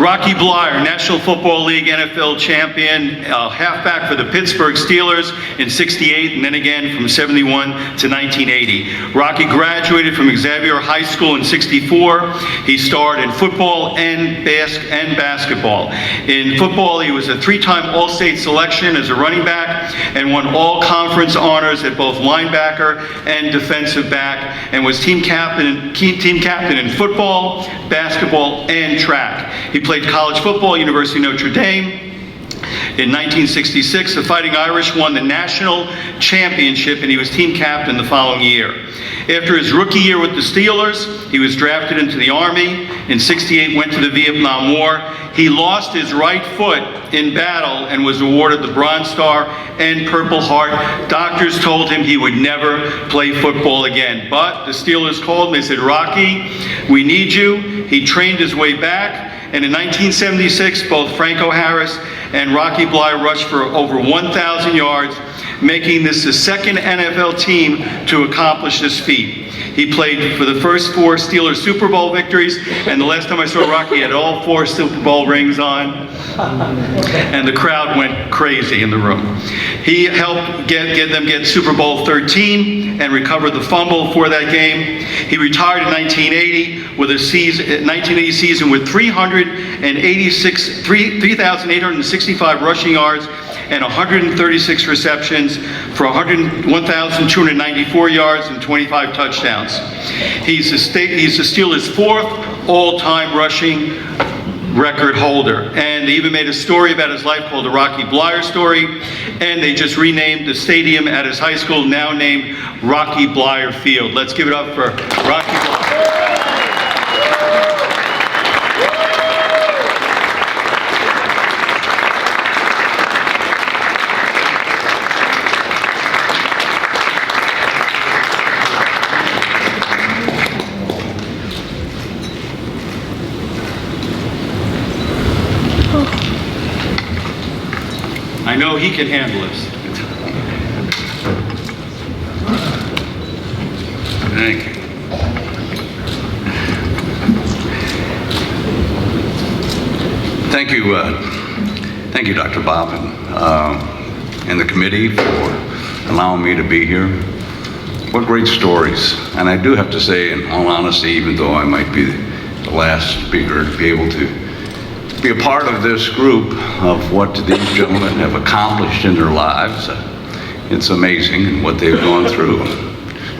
Rocky Bleier, National Football League NFL champion, halfback for the Pittsburgh Steelers in '68 and then again from '71 to 1980. Rocky graduated from Xavier High School in '64. He starred in football and basketball. In football, he was a three-time All-State selection as a running back and won all conference honors at both linebacker and defensive back, and was team captain in football, basketball, and track. He played college football at University of Notre Dame. In 1966, the Fighting Irish won the national championship, and he was team captain the following year. After his rookie year with the Steelers, he was drafted into the Army. In '68, went to the Vietnam War. He lost his right foot in battle and was awarded the Bronze Star and Purple Heart. Doctors told him he would never play football again. But the Steelers called him. They said, "Rocky, we need you." He trained his way back. And in 1976, both Franco Harris and Rocky Bleier rushed for over 1,000 yards, making this the second NFL team to accomplish this feat. He played for the first 4 Steelers Super Bowl victories, and the last time I saw Rocky, he had all 4 Super Bowl rings on, and the crowd went crazy in the room. He helped get them Super Bowl 13 and recover the fumble for that game. He retired in 1980 with a 1980 season with 3,865 rushing yards and 136 receptions for 1,294 yards and 25 touchdowns. He's the Steelers' 4th all-time rushing record holder. And they even made a story about his life called the Rocky Bleier story. And they just renamed the stadium at his high school, now named Rocky Bleier Field. Let's give it up for Rocky Bleier. I know he can handle this. Thank you. Thank you, Dr. Bob, and the committee for allowing me to be here. What great stories. And I do have to say, in all honesty, even though I might be the last speaker, to be able to be a part of this group of what these gentlemen have accomplished in their lives. It's amazing and what they've gone through.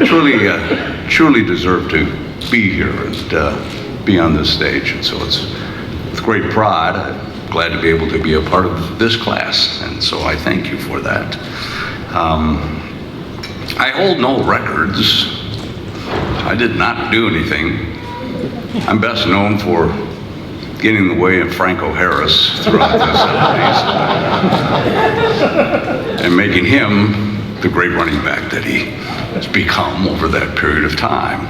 Truly deserve to be here and be on this stage. And so it's with great pride, I'm glad to be able to be a part of this class. And so I thank you for that. I hold no records. I did not do anything. I'm best known for getting in the way of Franco Harris throughout the 70s and making him the great running back that he has become over that period of time.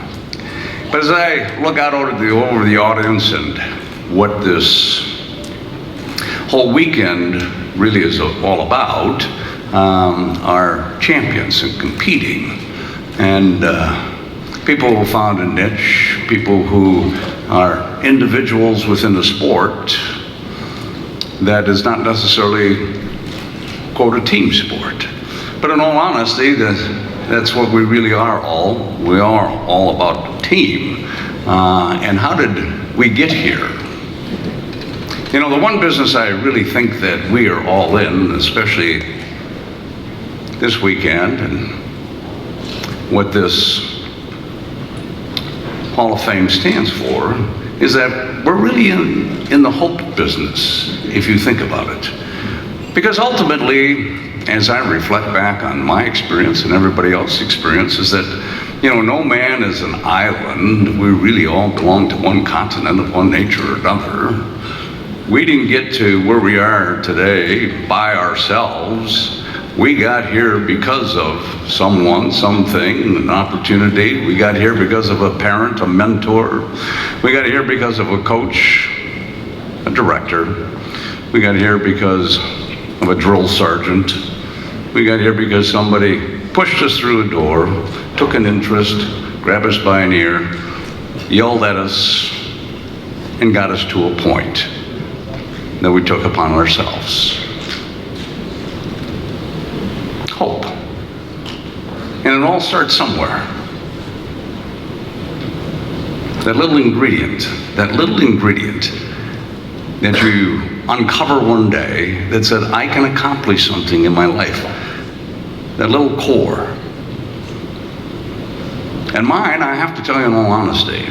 But as I look out over the audience and what this whole weekend really is all about, are champions and competing, and people who found a niche, people who are individuals within the sport that is not necessarily, quote, a team sport. But in all honesty, that's what we really are all. We are all about team. And how did we get here? You know, the one business I really think that we are all in, especially this weekend, and what this Hall of Fame stands for, is that we're really in the hope business, if you think about it. Because ultimately, as I reflect back on my experience and everybody else's experience, is that, you know, no man is an island. We really all belong to one continent of one nature or another. We didn't get to where we are today by ourselves. We got here because of someone, something, an opportunity. We got here because of a parent, a mentor. We got here because of a coach, a director. We got here because of a drill sergeant. We got here because somebody pushed us through a door, took an interest, grabbed us by an ear, yelled at us, and got us to a point. that we took upon ourselves. Hope. And it all starts somewhere. That little ingredient that you uncover one day that said, I can accomplish something in my life. That little core. And mine, I have to tell you in all honesty,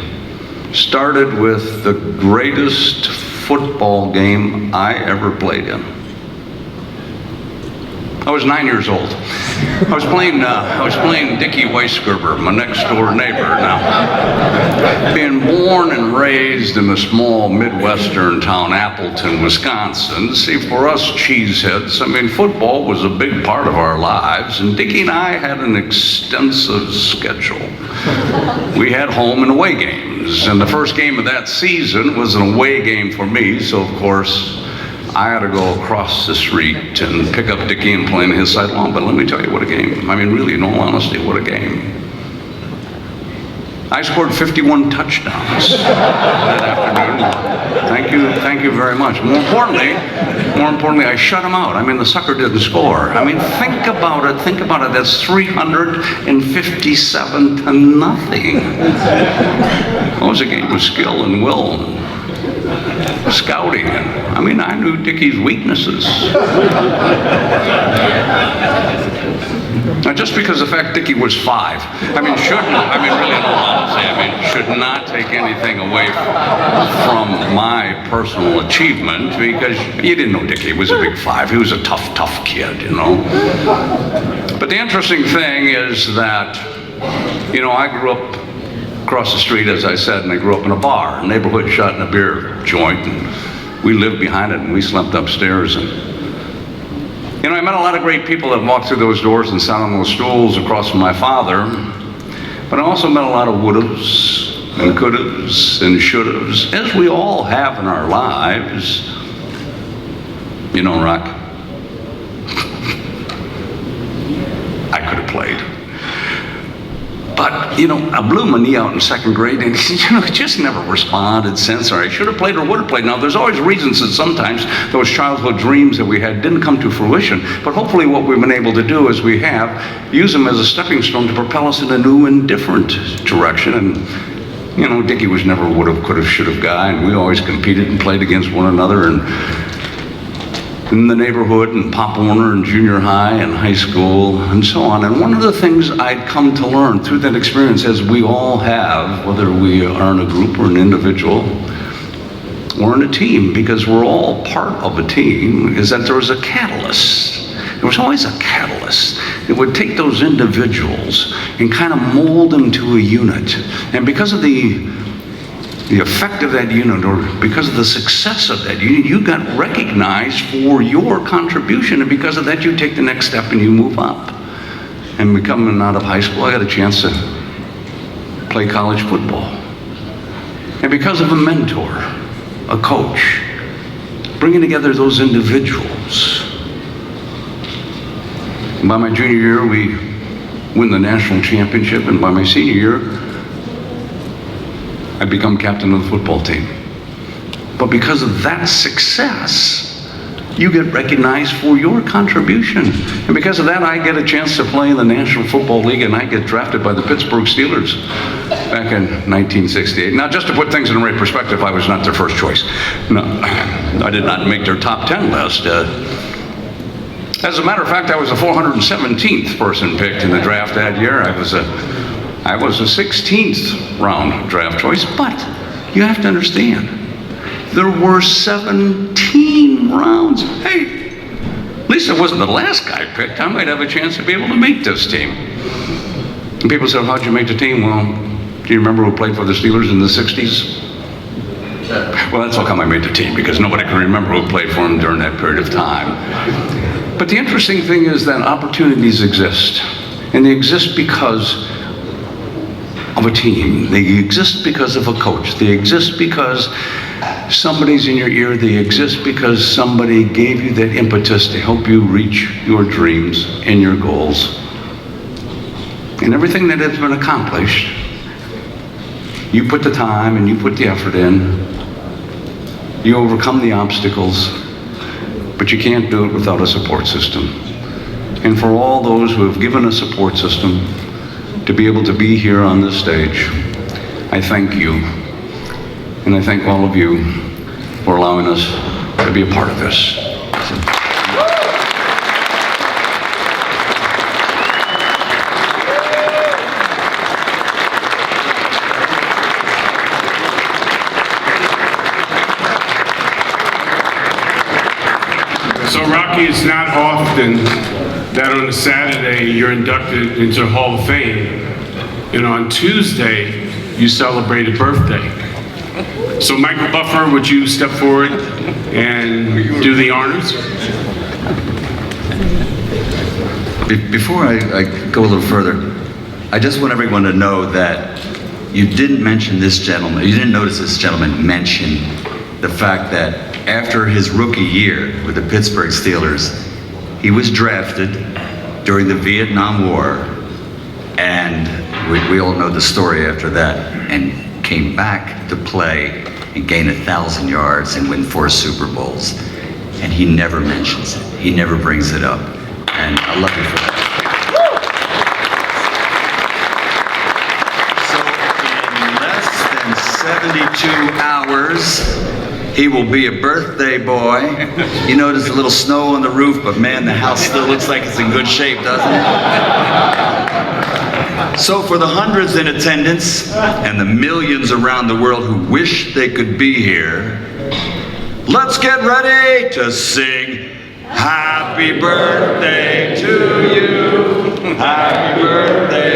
started with the greatest football game I ever played in. I was 9 years old. I was playing Dickie Weisgerber, my next door neighbor. Now, being born and raised in a small Midwestern town, Appleton, Wisconsin, see, for us cheeseheads, I mean, football was a big part of our lives, and Dickie and I had an extensive schedule. We had home and away games, and the first game of that season was an away game for me, so of course, I had to go across the street and pick up Dickie and play on his side lawn. But let me tell you, what a game. I mean, really, in all honesty, what a game. I scored 51 touchdowns that afternoon. Thank you very much. More importantly, I shut him out. I mean, the sucker didn't score. I mean, think about it. That's 357 to nothing. It was a game of skill and will. Scouting. I mean, I knew Dickie's weaknesses. Now, just because of the fact Dickie was 5, really, in all honesty, should not take anything away from my personal achievement, because you didn't know Dickie was a big 5. He was a tough kid, you know. But the interesting thing is that, you know, I grew up across the street, as I said, and I grew up in a bar, a neighborhood shut in a beer joint, and we lived behind it, and we slept upstairs. And you know, I met a lot of great people that walked through those doors and sat on those stools across from my father, but I also met a lot of would'ves and could'ves and should'ves, as we all have in our lives. You know, Rock, I could have played. But, you know, I blew my knee out in 2nd grade, and, you know, it just never responded since, or I should have played or would have played. Now, there's always reasons that sometimes those childhood dreams that we had didn't come to fruition, but hopefully what we've been able to do is we have, use them as a stepping stone to propel us in a new and different direction. And, you know, Dickie was never would have, could have, should have guy, and we always competed and played against one another, and in the neighborhood and Pop Warner and junior high and high school and so on. And one of the things I'd come to learn through that experience, as we all have, whether we are in a group or an individual or in a team, because we're all part of a team, is that there was a catalyst. There was always a catalyst that would take those individuals and kind of mold them to a unit. And because of the effect of that unit, or because of the success of that unit, you got recognized for your contribution, and because of that you take the next step and you move up. And coming out of high school, I got a chance to play college football. And because of a mentor, a coach, bringing together those individuals. And by my junior year, we win the national championship, and by my senior year, I become captain of the football team. But because of that success, you get recognized for your contribution. And because of that, I get a chance to play in the National Football League, and I get drafted by the Pittsburgh Steelers back in 1968. Now, just to put things in the right perspective, I was not their first choice. No, I did not make their top 10 list. As a matter of fact, I was the 417th person picked in the draft that year. I was a 16th round draft choice, but you have to understand, there were 17 rounds. Hey, at least I wasn't the last guy picked. I might have a chance to be able to make this team. And people said, how'd you make the team? Well, do you remember who played for the Steelers in the 60s? Well, that's how come I made the team, because nobody can remember who played for them during that period of time. But the interesting thing is that opportunities exist, and they exist because of a team. They exist because of a coach. They exist because somebody's in your ear. They exist because somebody gave you that impetus to help you reach your dreams and your goals. And everything that has been accomplished, you put the time and you put the effort in, You overcome the obstacles, but you can't do it without a support system. And for all those who have given a support system to be able to be here on this stage, I thank you. And I thank all of you for allowing us to be a part of this. So Rocky, it's not often that on a Saturday you're inducted into the Hall of Fame, and on Tuesday you celebrate a birthday. So Michael Buffer, would you step forward and do the honors? Before I go a little further, I just want everyone to know that you didn't mention this gentleman, you didn't notice this gentleman mention the fact that after his rookie year with the Pittsburgh Steelers, he was drafted during the Vietnam War, and we all know the story after that, and came back to play and gain 1,000 yards and win 4 Super Bowls. And he never mentions it. He never brings it up. And I love you for that. So in less than 72 hours, he will be a birthday boy. You notice a little snow on the roof, but man, the house still looks like it's in good shape, doesn't it? So for the hundreds in attendance and the millions around the world who wish they could be here, let's get ready to sing Happy Birthday to you. Happy birthday